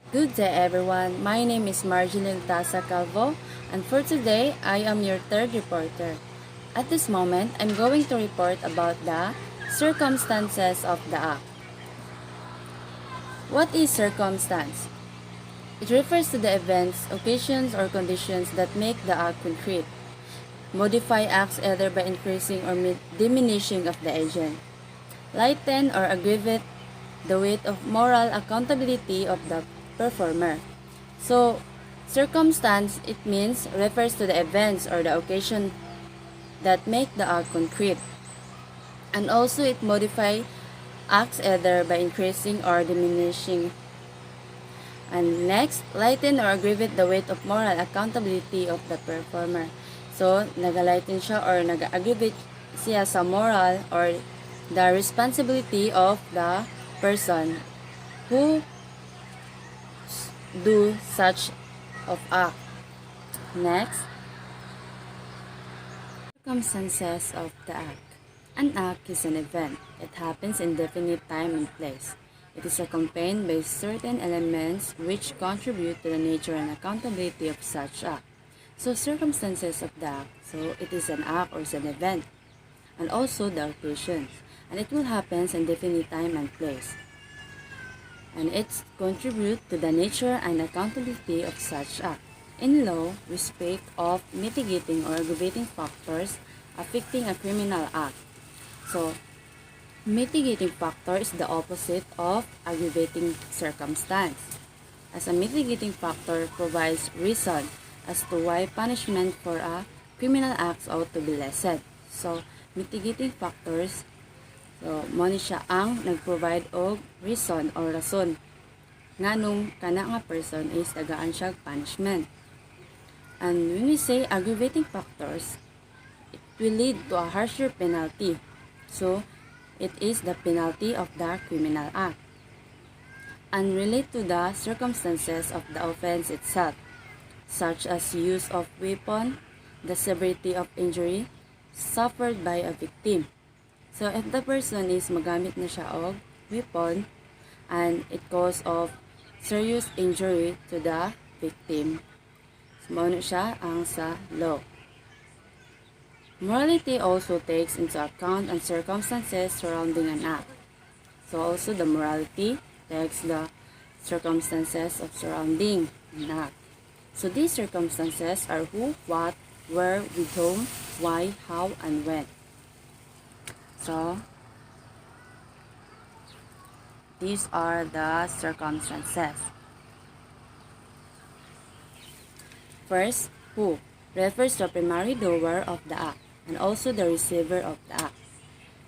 Good day everyone, my name is Marjeline Calvo, and for today, I am your third reporter. At this moment, I'm going to report about the circumstances of the act. What is circumstance? It refers to the events, occasions, or conditions that make the act concrete. Modify acts either by increasing or diminishing of the agent. Lighten or aggravate the weight of moral accountability of the performer. So, circumstance, it means refers to the events or the occasion that make the act concrete. And also it modify acts either by increasing or diminishing. And next, lighten or aggravate the weight of moral accountability of the performer. So, nagalighten siya or nag-aggravate siya sa moral or the responsibility of the person who do such of act. Next, circumstances of the act. An act is an event. It happens in definite time and place. It is accompanied by certain elements which contribute to the nature and accountability of such act. So circumstances of the act. So it is an act or is an event. And also the occasions. And it will happen in definite time and place. And it contribute to the nature and accountability of such act. In law, we speak of mitigating or aggravating factors affecting a criminal act. So, mitigating factor is the opposite of aggravating circumstance. As a mitigating factor provides reason as to why punishment for a criminal act ought to be lessened. So, mitigating factors, so mo ni siya ang nag-provide og reason or rason nganong kana nga person is tagaan siya punishment. And when we say aggravating factors, it will lead to a harsher penalty. So, it is the penalty of the criminal act. And relate to the circumstances of the offense itself, such as use of weapon, the severity of injury suffered by a victim. So, if the person is magamit na siya og weapon and it cause of serious injury to the victim, so mao siya ang sa law. Morality also takes into account and circumstances surrounding an act. So also the morality takes the circumstances of surrounding an act. So these circumstances are who, what, where, with whom, why, how, and when. So these are the circumstances. First, who refers to the primary doer of the act and also the receiver of the act.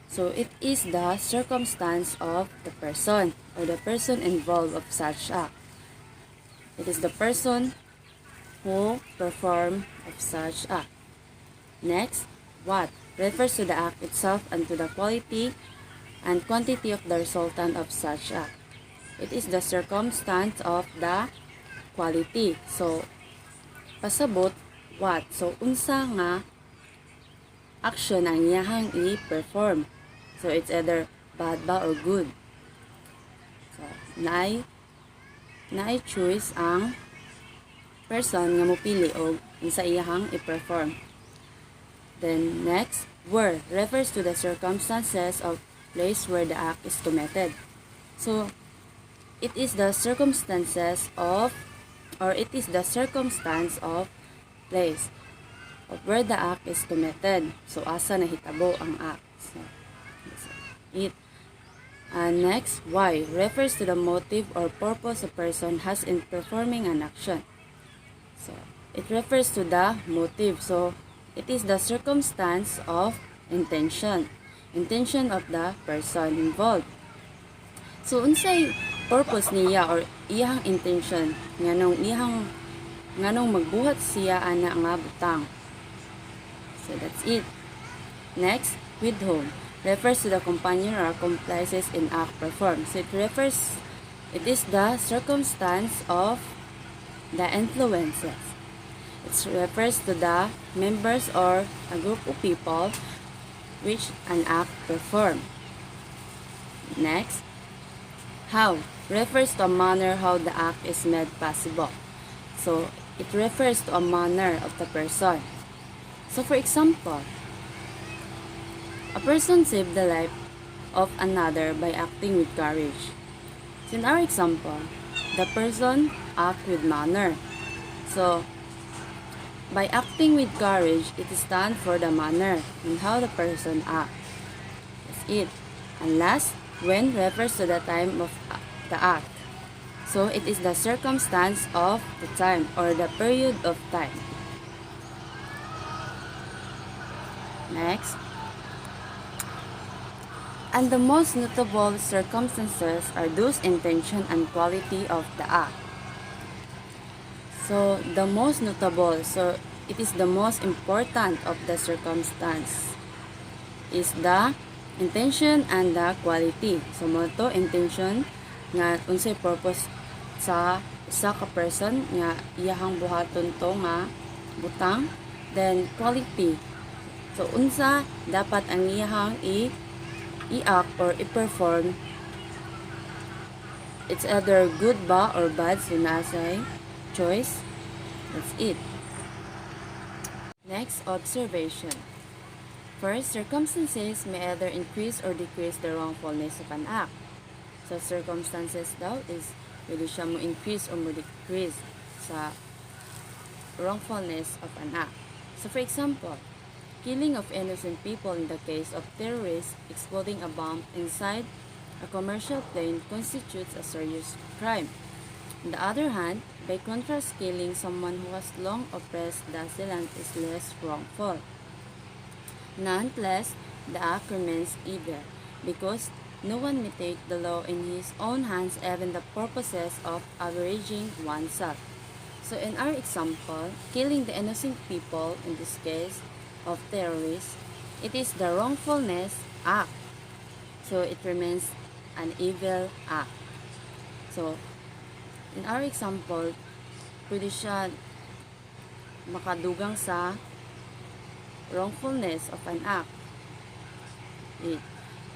So it is the circumstance of the person or the person involved of such act. It is the person who perform of such act. Next, what refers to the act itself and to the quality and quantity of the resultant of such act. It is the circumstance of the quality. So, pasabot, what? So, unsa nga action ang iyahang i-perform. So, it's either bad ba or good. So, choose ang person nga mopili og unsa iyahang i-perform. Then, next, where refers to the circumstances of place where the act is committed. So, it is the circumstances of, or it is the circumstance of place of where the act is committed. So, asa nahitabo ang act. So, it. And next, why refers to the motive or purpose a person has in performing an action. So, it refers to the motive. So, it is the circumstance of intention. Intention of the person involved. So, unsay purpose niya or iyang intention nganong magbuhat siya ana nga butang. So, that's it. Next, with whom refers to the companion or accomplices in act performed. So, it is the circumstance of the influences. It refers to the members or a group of people which an act performed. Next, how refers to a manner how the act is made possible. So, it refers to a manner of the person. So, for example, a person saved the life of another by acting with courage. So, in our example, the person act with manner. So, by acting with courage, it stands for the manner and how the person acts. That's it. And last, when refers to the time of the act. So, it is the circumstance of the time or the period of time. Next. And the most notable circumstances are those intention and quality of the act. So, the most notable, so it is the most important of the circumstance is the intention and the quality. So, mo to intention nga unsay purpose sa isa ka person nga iyahang buhaton to nga butang, then quality. So, unsa dapat ang iyahang i-act or i-perform. It's either good ba or bad, so nasay choice. That's it. Next, observation. First, circumstances may either increase or decrease the wrongfulness of an act. So, circumstances daw is pwede siya mo increase or mo decrease sa wrongfulness of an act. So, for example, killing of innocent people in the case of terrorists exploding a bomb inside a commercial plane constitutes a serious crime. On the other hand, by contrast, killing someone who has long oppressed the assailant is less wrongful. Nonetheless, the act remains evil because no one may take the law in his own hands, even the purposes of averaging oneself. So in our example, killing the innocent people, in this case of terrorists, it is the wrongfulness act. So it remains an evil act. So in our example, pwede siya makadugang sa wrongfulness of an act.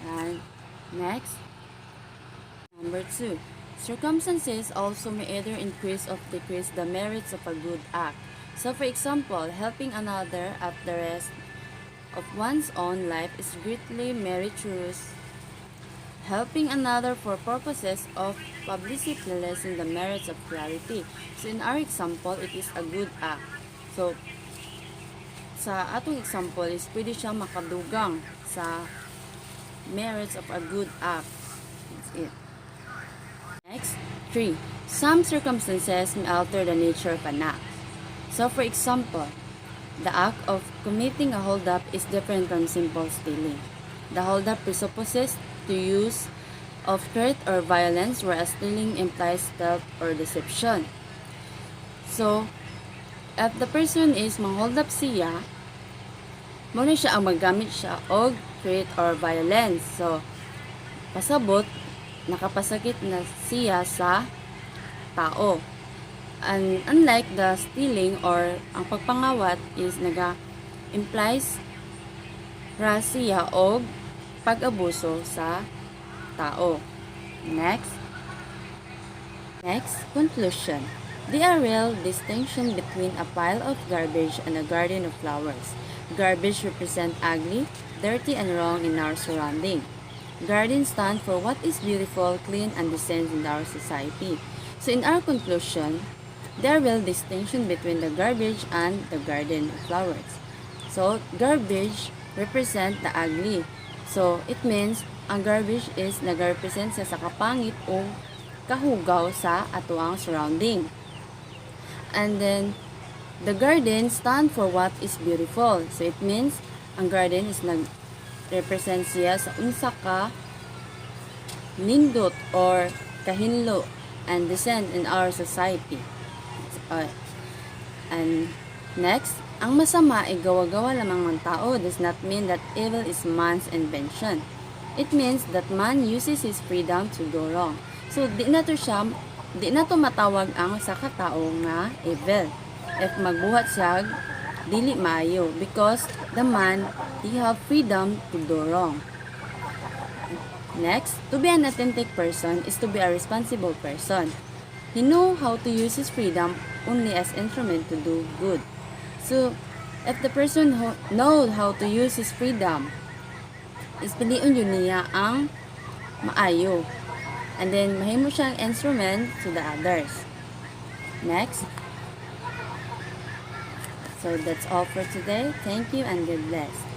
And next, number 2. Circumstances also may either increase or decrease the merits of a good act. So for example, helping another at the risk of one's own life is greatly meritorious. Helping another for purposes of publicity lessen the merits of charity. So in our example, it is a good act. So sa atong example is pwede siya makadugang sa merits of a good act. That's it. Next, 3. Some circumstances may alter the nature of an act. So for example, the act of committing a hold-up is different from simple stealing. The hold-up presupposes the use of threat or violence, whereas stealing implies stealth or deception. So, if the person is mang-hold up siya, muna siya ang maggamit siya og threat or violence. So, pasabot, nakapasakit na siya sa tao. And unlike the stealing or ang pagpangawat is implies ra siya og pag-abuso sa tao. Next, conclusion. There are real distinction between a pile of garbage and a garden of flowers. Garbage represent ugly, dirty, and wrong in our surrounding. Gardens stand for what is beautiful, clean, and decent in our society. So in our conclusion, there are real distinction between the garbage and the garden of flowers. So garbage represent the ugly. So, it means, ang garbage is nag-represent sa kapangit o kahugaw sa atuang surrounding. And then, the garden stand for what is beautiful. So, it means, ang garden is nag-represent siya sa unsa ka nindot or kahinlo and decent in our society. And next, ang masama ay gawa-gawa lamang ng tao does not mean that evil is man's invention. It means that man uses his freedom to go wrong. So, di na to matawag ang sa katao nga evil. If magbuhat siya, dili maayo because the man, he have freedom to do wrong. Next, to be an authentic person is to be a responsible person. He know how to use his freedom only as instrument to do good. So, if the person who know how to use his freedom, is piliun yun niya ang maayo. And then, mahimo siyang instrument to the others. Next. So, that's all for today. Thank you and God bless.